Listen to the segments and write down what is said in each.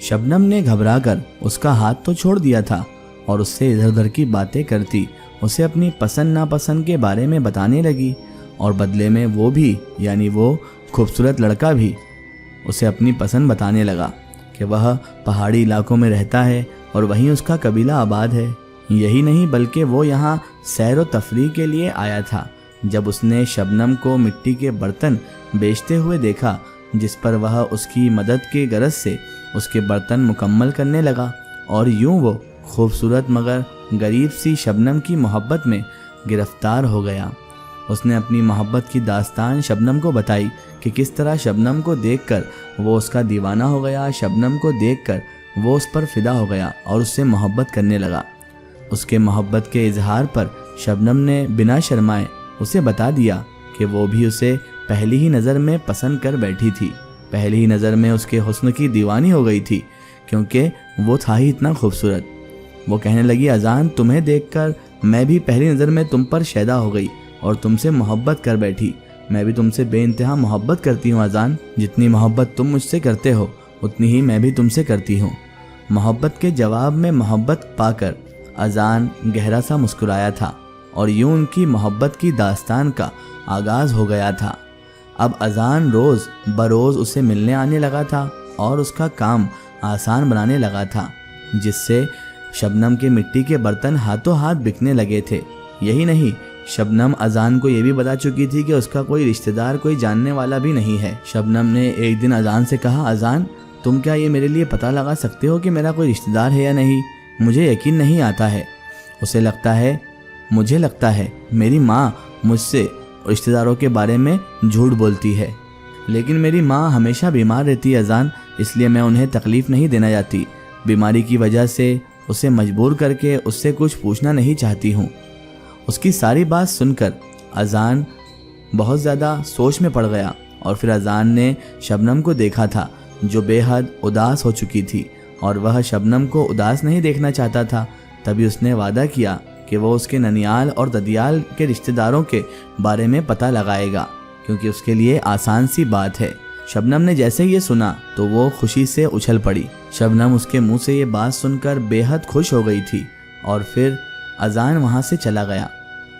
शबनम ने घबरा कर उसका हाथ तो छोड़ दिया था और उससे इधर उधर की बातें करती उसे अपनी पसंद नापसंद के बारे में बताने लगी, और बदले में वो भी यानी वो खूबसूरत लड़का भी उसे अपनी पसंद बताने लगा कि वह पहाड़ी इलाकों में रहता है और वहीं उसका कबीला आबाद है। यही नहीं बल्कि वो यहाँ सैर व तफरीह के लिए आया था। जब उसने शबनम को मिट्टी के बर्तन बेचते हुए देखा, जिस पर वह उसकी मदद के गरज से उसके बर्तन मुकम्मल करने लगा, और यूं वो खूबसूरत मगर गरीब सी शबनम की मोहब्बत में गिरफ्तार हो गया। उसने अपनी मोहब्बत की दास्तान शबनम को बताई कि किस तरह शबनम को देखकर वो उसका दीवाना हो गया, शबनम को देखकर वो उस पर फिदा हो गया और उससे मोहब्बत करने लगा। उसके मोहब्बत के इजहार पर शबनम ने बिना शर्माए उसे बता दिया कि वो भी उसे पहली ही नज़र में पसंद कर बैठी थी, पहली ही नज़र में उसके हुस्न की दीवानी हो गई थी, क्योंकि वो था ही इतना खूबसूरत। वो कहने लगी, अजान, तुम्हें देखकर मैं भी पहली नज़र में तुम पर शैदा हो गई और तुमसे मोहब्बत कर बैठी। मैं भी तुमसे बेइंतहा मोहब्बत करती हूँ अजान। जितनी मोहब्बत तुम मुझसे करते हो उतनी ही मैं भी तुमसे करती हूँ। मोहब्बत के जवाब में मोहब्बत पाकर अजान गहरा सा मुस्कुराया था और यूं उनकी मोहब्बत की दास्तान का आगाज़ हो गया था। अब अजान रोज़ बरोज़ उसे मिलने आने लगा था और उसका काम आसान बनाने लगा था, जिससे शबनम के मिट्टी के बर्तन हाथों हाथ बिकने लगे थे। यही नहीं, शबनम अजान को ये भी बता चुकी थी कि उसका कोई रिश्तेदार, कोई जानने वाला भी नहीं है। शबनम ने एक दिन अजान से कहा, अजान, तुम क्या ये मेरे लिए पता लगा सकते हो कि मेरा कोई रिश्तेदार है या नहीं? मुझे यकीन नहीं आता है। मुझे लगता है मेरी माँ मुझसे रिश्तेदारों के बारे में झूठ बोलती है, लेकिन मेरी माँ हमेशा बीमार रहती है अजान, इसलिए मैं उन्हें तकलीफ़ नहीं देना चाहती। बीमारी की वजह से उसे मजबूर करके उससे कुछ पूछना नहीं चाहती हूँ। उसकी सारी बात सुनकर अजान बहुत ज़्यादा सोच में पड़ गया और फिर अजान ने शबनम को देखा था जो बेहद उदास हो चुकी थी, और वह शबनम को उदास नहीं देखना चाहता था। तभी उसने वादा किया कि वो उसके ननियाल और ददियाल के रिश्तेदारों के बारे में पता लगाएगा, क्योंकि उसके लिए आसान सी बात है। शबनम ने जैसे ये सुना तो वो खुशी से उछल पड़ी। शबनम उसके मुंह से ये बात सुनकर बेहद खुश हो गई थी और फिर अजान वहाँ से चला गया।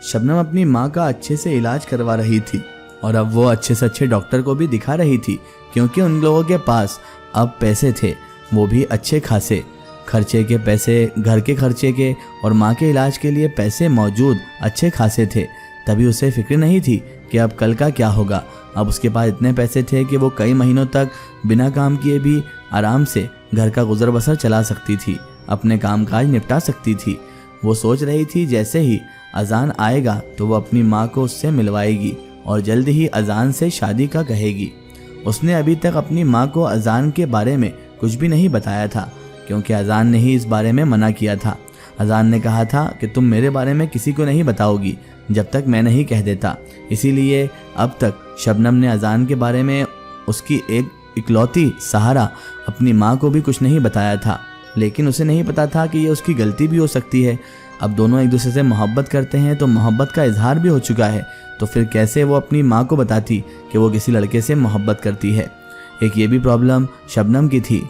शबनम अपनी माँ का अच्छे से इलाज करवा रही थी और अब वो अच्छे से अच्छे डॉक्टर को भी दिखा रही थी, क्योंकि उन लोगों के पास अब पैसे थे, वो भी अच्छे खासे। खर्चे के पैसे, घर के खर्चे के और माँ के इलाज के लिए पैसे मौजूद अच्छे खासे थे। तभी उसे फिक्र नहीं थी कि अब कल का क्या होगा। अब उसके पास इतने पैसे थे कि वो कई महीनों तक बिना काम किए भी आराम से घर का गुजर बसर चला सकती थी, अपने कामकाज निपटा सकती थी। वो सोच रही थी जैसे ही अजान आएगा तो वो अपनी माँ को उससे मिलवाएगी और जल्द ही अजान से शादी का कहेगी। उसने अभी तक अपनी माँ को अजान के बारे में कुछ भी नहीं बताया था, क्योंकि अजान ने ही इस बारे में मना किया था। अजान ने कहा था कि तुम मेरे बारे में किसी को नहीं बताओगी जब तक मैं नहीं कह देता। इसीलिए अब तक शबनम ने अजान के बारे में उसकी एक इकलौती सहारा अपनी माँ को भी कुछ नहीं बताया था, लेकिन उसे नहीं पता था कि ये उसकी गलती भी हो सकती है। अब दोनों एक दूसरे से मोहब्बत करते हैं तो मोहब्बत का इजहार भी हो चुका है, तो फिर कैसे वो अपनी माँ को बताती कि वो किसी लड़के से मोहब्बत करती है। एक ये भी प्रॉब्लम शबनम की थी।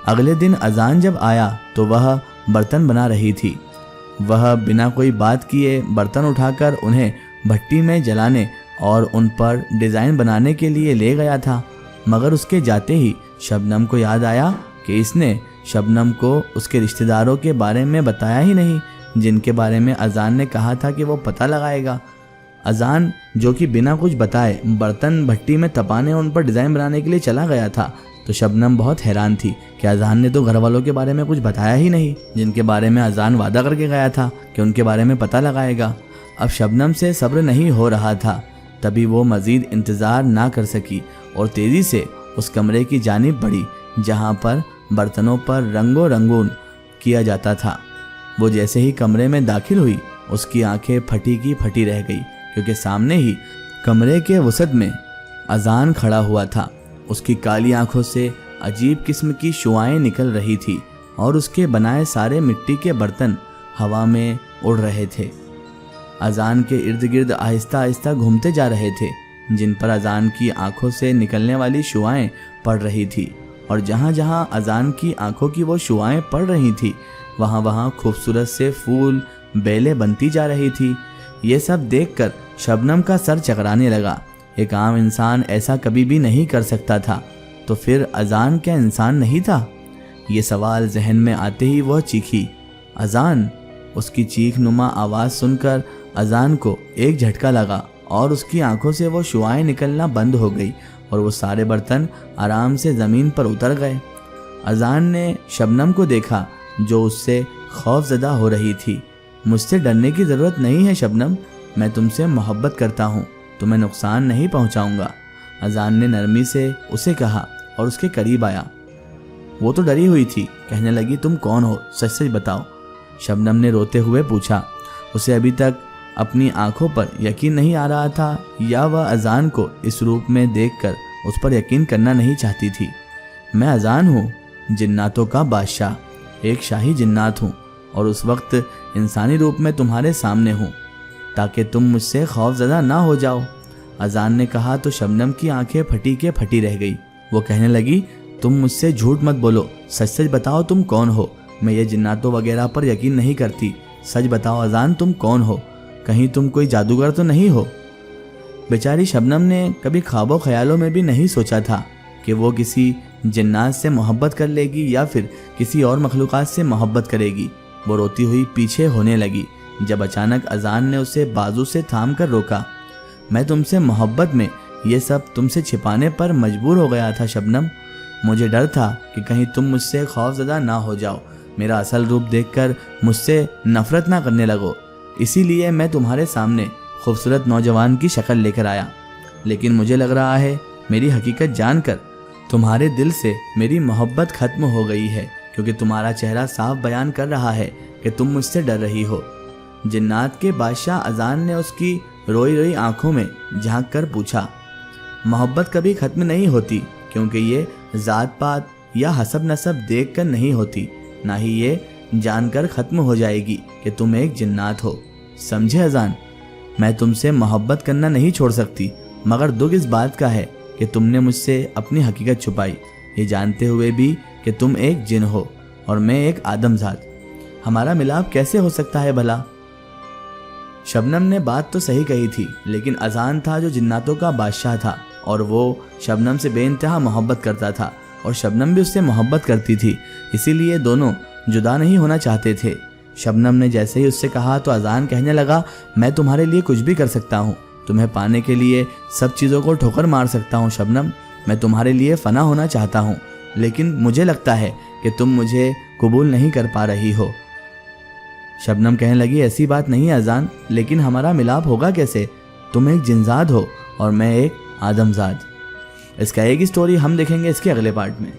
अगले दिन अजान जब आया तो वह बर्तन बना रही थी। वह बिना कोई बात किए बर्तन उठाकर उन्हें भट्टी में जलाने और उन पर डिज़ाइन बनाने के लिए ले गया था, मगर उसके जाते ही शबनम को याद आया कि इसने शबनम को उसके रिश्तेदारों के बारे में बताया ही नहीं, जिनके बारे में अजान ने कहा था कि वो पता लगाएगा। अजान जो कि बिना कुछ बताए बर्तन भट्टी में तपाने और उन पर डिज़ाइन बनाने के लिए चला गया था, तो शबनम बहुत हैरान थी कि अजान ने तो घर वालों के बारे में कुछ बताया ही नहीं, जिनके बारे में अजान वादा करके गया था कि उनके बारे में पता लगाएगा। अब शबनम से सब्र नहीं हो रहा था, तभी वो मज़ीद इंतज़ार ना कर सकी और तेज़ी से उस कमरे की जानिब बढ़ी जहाँ पर बर्तनों पर रंगो रंगून किया जाता था। वो जैसे ही कमरे में दाखिल हुई उसकी आंखें फटी की फटी रह गई, क्योंकि सामने ही कमरे के वसत में अजान खड़ा हुआ था। उसकी काली आंखों से अजीब किस्म की शुआएं निकल रही थी और उसके बनाए सारे मिट्टी के बर्तन हवा में उड़ रहे थे। अजान के इर्द गिर्द आहिस्ता आहिस्ता घूमते जा रहे थे, जिन पर अजान की आंखों से निकलने वाली शुआएं पड़ रही थी اور جہاں جہاں اذان کی آنکھوں کی وہ شعائیں پڑ رہی تھی وہاں وہاں خوبصورت سے پھول بیلیں بنتی جا رہی تھی۔ یہ سب دیکھ کر شبنم کا سر چکرانے لگا۔ ایک عام انسان ایسا کبھی بھی نہیں کر سکتا تھا، تو پھر اذان کیا انسان نہیں تھا؟ یہ سوال ذہن میں آتے ہی وہ چیخی، اذان! اس کی چیخ نما آواز سن کر اذان کو ایک جھٹکا لگا اور اس کی آنکھوں سے وہ شعائیں نکلنا بند ہو گئی اور وہ سارے برتن آرام سے زمین پر اتر گئے۔ اذان نے شبنم کو دیکھا جو اس سے خوف زدہ ہو رہی تھی۔ مجھ سے ڈرنے کی ضرورت نہیں ہے شبنم، میں تم سے محبت کرتا ہوں، تمہیں نقصان نہیں پہنچاؤں گا۔ اذان نے نرمی سے اسے کہا اور اس کے قریب آیا۔ وہ تو ڈری ہوئی تھی، کہنے لگی تم کون ہو، سچ سچ بتاؤ۔ شبنم نے روتے ہوئے پوچھا۔ اسے ابھی تک اپنی آنکھوں پر یقین نہیں آ رہا تھا، یا وہ اذان کو اس روپ میں دیکھ کر اس پر یقین کرنا نہیں چاہتی تھی۔ میں اذان ہوں، جناتوں کا بادشاہ، ایک شاہی جنات ہوں، اور اس وقت انسانی روپ میں تمہارے سامنے ہوں تاکہ تم مجھ سے خوف زدہ نہ ہو جاؤ۔ اذان نے کہا تو شبنم کی آنکھیں پھٹی کے پھٹی رہ گئی۔ وہ کہنے لگی تم مجھ سے جھوٹ مت بولو، سچ سچ بتاؤ تم کون ہو۔ میں یہ جناتوں وغیرہ پر یقین نہیں کرتی، سچ بتاؤ اذان تم کون ہو، کہیں تم کوئی جادوگر تو نہیں ہو۔ بیچاری شبنم نے کبھی خواب و خیالوں میں بھی نہیں سوچا تھا کہ وہ کسی جنات سے محبت کر لے گی یا پھر کسی اور مخلوقات سے محبت کرے گی۔ وہ روتی ہوئی پیچھے ہونے لگی جب اچانک اذان نے اسے بازو سے تھام کر روکا۔ میں تم سے محبت میں یہ سب تم سے چھپانے پر مجبور ہو گیا تھا شبنم، مجھے ڈر تھا کہ کہیں تم مجھ سے خوف زدہ نہ ہو جاؤ، میرا اصل روپ دیکھ کر مجھ سے نفرت نہ کرنے لگو، اسی لیے میں تمہارے سامنے خوبصورت نوجوان کی شکل لے کر آیا۔ لیکن مجھے لگ رہا ہے میری حقیقت جان کر تمہارے دل سے میری محبت ختم ہو گئی ہے، کیونکہ تمہارا چہرہ صاف بیان کر رہا ہے کہ تم مجھ سے ڈر رہی ہو۔ جنات کے بادشاہ اذان نے اس کی روئی روئی آنکھوں میں جھانک کر پوچھا، محبت کبھی ختم نہیں ہوتی، کیونکہ یہ ذات پات یا حسب نسب دیکھ کر نہیں ہوتی، نہ ہی یہ جان کر ختم ہو جائے گی کہ تم ایک جنات ہو، سمجھے اذان؟ میں تم سے محبت کرنا نہیں چھوڑ سکتی، مگر دکھ اس بات کا ہے کہ تم نے مجھ سے اپنی حقیقت چھپائی، یہ جانتے ہوئے بھی کہ تم ایک جن ہو اور میں ایک آدم ذات۔ ہمارا ملاپ کیسے ہو سکتا ہے بھلا؟ شبنم نے بات تو صحیح کہی تھی، لیکن اذان تھا جو جناتوں کا بادشاہ تھا، اور وہ شبنم سے بے انتہا محبت کرتا تھا، اور شبنم بھی اس سے محبت کرتی تھی، اسی لیے دونوں جدا نہیں ہونا چاہتے تھے۔ شبنم نے جیسے ہی اس سے کہا تو اذان کہنے لگا، میں تمہارے لیے کچھ بھی کر سکتا ہوں، تمہیں پانے کے لیے سب چیزوں کو ٹھوکر مار سکتا ہوں شبنم، میں تمہارے لیے فنا ہونا چاہتا ہوں، لیکن مجھے لگتا ہے کہ تم مجھے قبول نہیں کر پا رہی ہو۔ شبنم کہنے لگی، ایسی بات نہیں ہے اذان، لیکن ہمارا ملاپ ہوگا کیسے؟ تم ایک جنزاد ہو اور میں ایک آدم زاد۔ اس کا ایک سٹوری ہم دیکھیں گے اس کے اگلے پارٹ میں۔